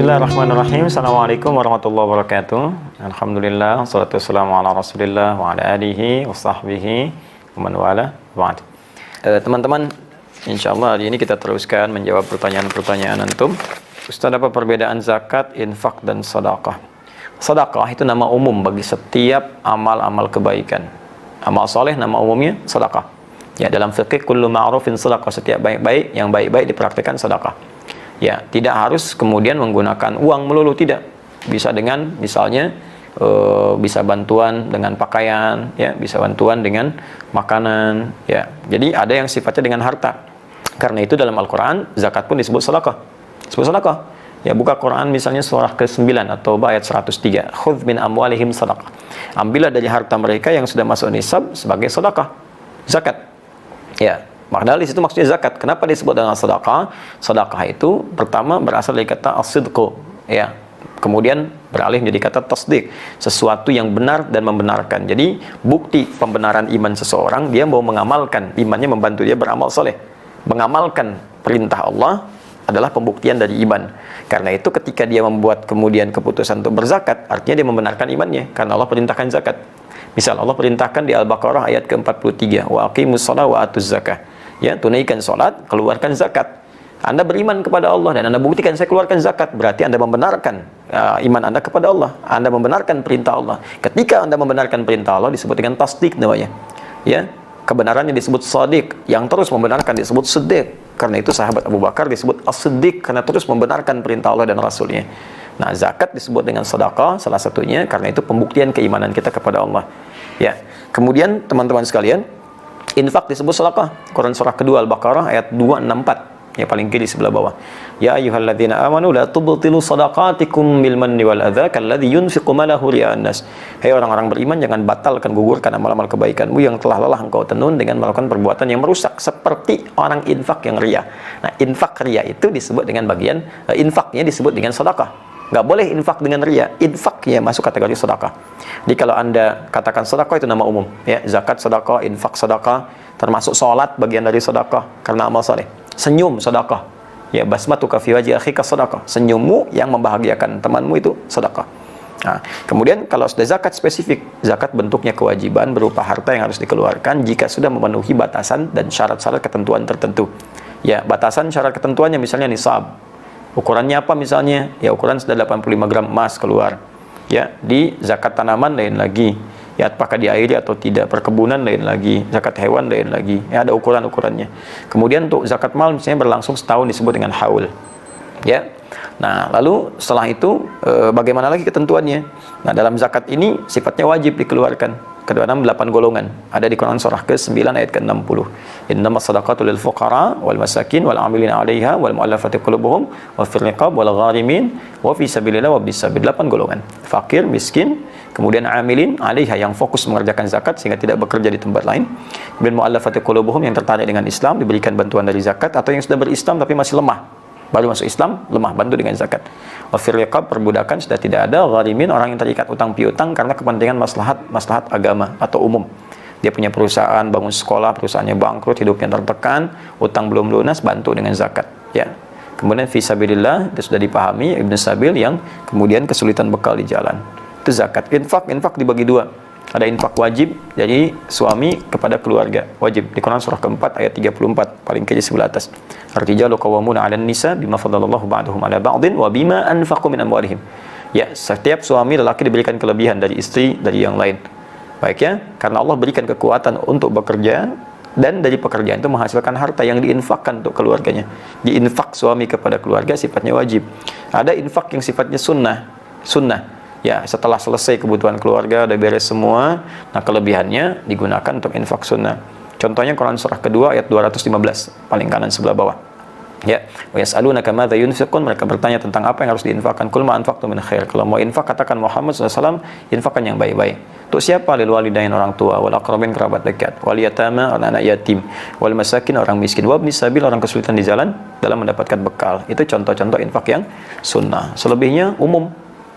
Bismillahirrahmanirrahim. Assalamualaikum warahmatullahi wabarakatuh. Alhamdulillah, wassalatu wassalamu ala rasulillah wa ala alihi wa sahbihi wa man wala ba'd. Teman-teman, insyaallah hari ini kita teruskan menjawab pertanyaan-pertanyaan antum. Ustaz, apa perbedaan zakat, infak, dan sedekah? Sedekah itu nama umum bagi setiap amal-amal kebaikan. Amal soleh nama umumnya sedekah. Ya, dalam fikih kullu ma'rufin sedekah, setiap baik-baik yang baik-baik dipraktikkan sedekah. Ya, tidak harus kemudian menggunakan uang melulu, tidak. Bisa dengan misalnya bisa bantuan dengan pakaian, ya, bisa bantuan dengan makanan, ya. Jadi ada yang sifatnya dengan harta. Karena itu dalam Al-Qur'an zakat pun disebut sedekah. Disebut sedekah. Ya, buka Quran misalnya surah ke-9 atau ayat 103. Khudz min amwalihim sedekah. Ambillah dari harta mereka yang sudah masuk nisab sebagai sedekah. Zakat. Ya. Padahal di situ maksudnya zakat. Kenapa disebut dengan sedekah? Sedekah itu pertama berasal dari kata as-sidqu, ya. Kemudian beralih menjadi kata tasdik, sesuatu yang benar dan membenarkan. Jadi bukti pembenaran iman seseorang, dia mau mengamalkan imannya, membantu dia beramal soleh. Mengamalkan perintah Allah adalah pembuktian dari iman. Karena itu ketika dia membuat kemudian keputusan untuk berzakat, artinya dia membenarkan imannya, karena Allah perintahkan zakat. Misal Allah perintahkan di Al-Baqarah ayat ke-43, wa aqimus shalah wa atuz zakah. Ya, tunaikan sholat, keluarkan zakat. Anda beriman kepada Allah dan Anda buktikan saya keluarkan zakat, berarti Anda membenarkan iman Anda kepada Allah. Anda membenarkan perintah Allah. Ketika Anda membenarkan perintah Allah disebut dengan tasdik namanya. Ya, kebenarannya disebut shadiq, yang terus membenarkan disebut siddiq. Karena itu sahabat Abu Bakar disebut as-siddiq, karena terus membenarkan perintah Allah dan Rasulnya. Nah, zakat disebut dengan sedekah salah satunya karena itu pembuktian keimanan kita kepada Allah. Ya. Kemudian teman-teman sekalian, infak disebut sedekah. Quran surah kedua Al-Baqarah ayat 264. Ya, paling kiri sebelah bawah. Ya ayyuhalladzina amanu la tubtilu shadaqatikum bil manni wal adza kalladzi yunfiqu malahu ria'an nas. Hai orang-orang beriman, jangan batalkan, gugurkan amal-amal kebaikanmu yang telah lelah engkau tenun dengan melakukan perbuatan yang merusak seperti orang infak yang riya. Nah, infak riya itu disebut dengan bagian infaknya disebut dengan sedekah. Nggak boleh infak dengan riya. Infaknya masuk kategori sedekah. Jadi kalau Anda katakan sedekah itu nama umum, ya, zakat sedekah, infak sedekah, termasuk sholat bagian dari sedekah karena amal saleh. Senyum sedekah. Ya, basmatuka fi wajhi akhika sedekah. Senyummu yang membahagiakan temanmu itu sedekah. Nah, kemudian kalau sudah zakat spesifik, zakat bentuknya kewajiban berupa harta yang harus dikeluarkan jika sudah memenuhi batasan dan syarat-syarat ketentuan tertentu. Ya, batasan syarat ketentuannya misalnya nisab. Ukurannya apa misalnya? Ya, ukuran sudah 85 gram emas keluar. Ya, di zakat tanaman lain lagi. Ya, apakah diairi atau tidak, perkebunan lain lagi, zakat hewan lain lagi. Ya, ada ukuran-ukurannya. Kemudian untuk zakat mal misalnya berlangsung setahun disebut dengan haul. Ya. Nah, lalu setelah itu bagaimana lagi ketentuannya? Nah, dalam zakat ini sifatnya wajib dikeluarkan. Kedua-dua 8 golongan. Ada di Quran surah ke-9 ayat ke-60. Innamas shadaqatu lil fuqara wal masakin wal 'amilina 'alaiha wal mu'allafati qulubuhum wa fil riqab wal gharimin wa fi sabilillah wa bis sabil. 8 golongan. Fakir, miskin, kemudian 'amilin 'alaiha yang fokus mengerjakan zakat sehingga tidak bekerja di tempat lain. Kemudian mu'allafati qulubuhum yang tertarik dengan Islam diberikan bantuan dari zakat, atau yang sudah berislam tapi masih lemah. Baru masuk Islam, lemah, bantu dengan zakat. Wafir riqab, perbudakan sudah tidak ada. Gharimin, orang yang terikat utang piutang karena kepentingan maslahat agama atau umum. Dia punya perusahaan, bangun sekolah, perusahaannya bangkrut, hidupnya tertekan, utang belum lunas, bantu dengan zakat. Ya. Kemudian fisabilillah, itu sudah dipahami, Ibnu Sabil yang kemudian kesulitan bekal di jalan. Itu zakat. Infak dibagi dua. Ada infak wajib dari suami kepada keluarga, wajib di Quran surah keempat ayat 34 paling kiri sebelah atas. Ar-rijalu qawwamuna 'alan nisa bima faddalallahu ba'dahum 'ala ba'din wa bima anfaqu min amwalihim. Ya, setiap suami lelaki diberikan kelebihan dari istri dari yang lain. Baik ya, karena Allah berikan kekuatan untuk bekerja dan dari pekerjaan itu menghasilkan harta yang diinfakkan untuk keluarganya. Diinfak suami kepada keluarga sifatnya wajib. Ada infak yang sifatnya sunnah. Ya, setelah selesai kebutuhan keluarga, udah beres semua, nah kelebihannya digunakan untuk infak sunnah. Contohnya Quran surah kedua ayat 215, paling kanan sebelah bawah. Ya, wa yas'alunaka madza yunfiqun, mereka bertanya tentang apa yang harus diinfakkan. Qul ma anfaqtum min khair. Kalau mau infak katakan Muhammad SAW, infakkan yang baik-baik. Untuk siapa? Lil walidain, orang tua, wal aqrabin, kerabat dekat, wal yatama, anak-anak yatim, wal masakin, orang miskin, wa ibnis sabil, orang kesulitan di jalan dalam mendapatkan bekal. Itu contoh-contoh infak yang sunnah. Selebihnya umum.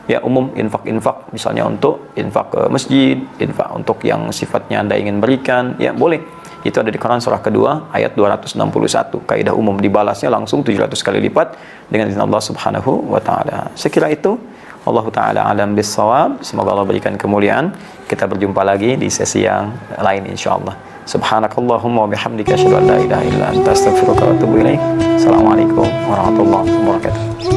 Ya, umum infak misalnya untuk infak ke masjid, infak untuk yang sifatnya Anda ingin berikan, ya boleh. Itu ada di Quran surah kedua ayat 261. Kaidah umum dibalasnya langsung 700 kali lipat dengan izin Allah Subhanahu wa taala. Sekira itu, Allah taala alam bissawab. Semoga Allah berikan kemuliaan. Kita berjumpa lagi di sesi yang lain insyaallah. Subhanakallahumma wa bihamdika asyhadu an la ilaha illa anta astaghfiruka wa atubu ilaik. Assalamualaikum warahmatullahi wabarakatuh.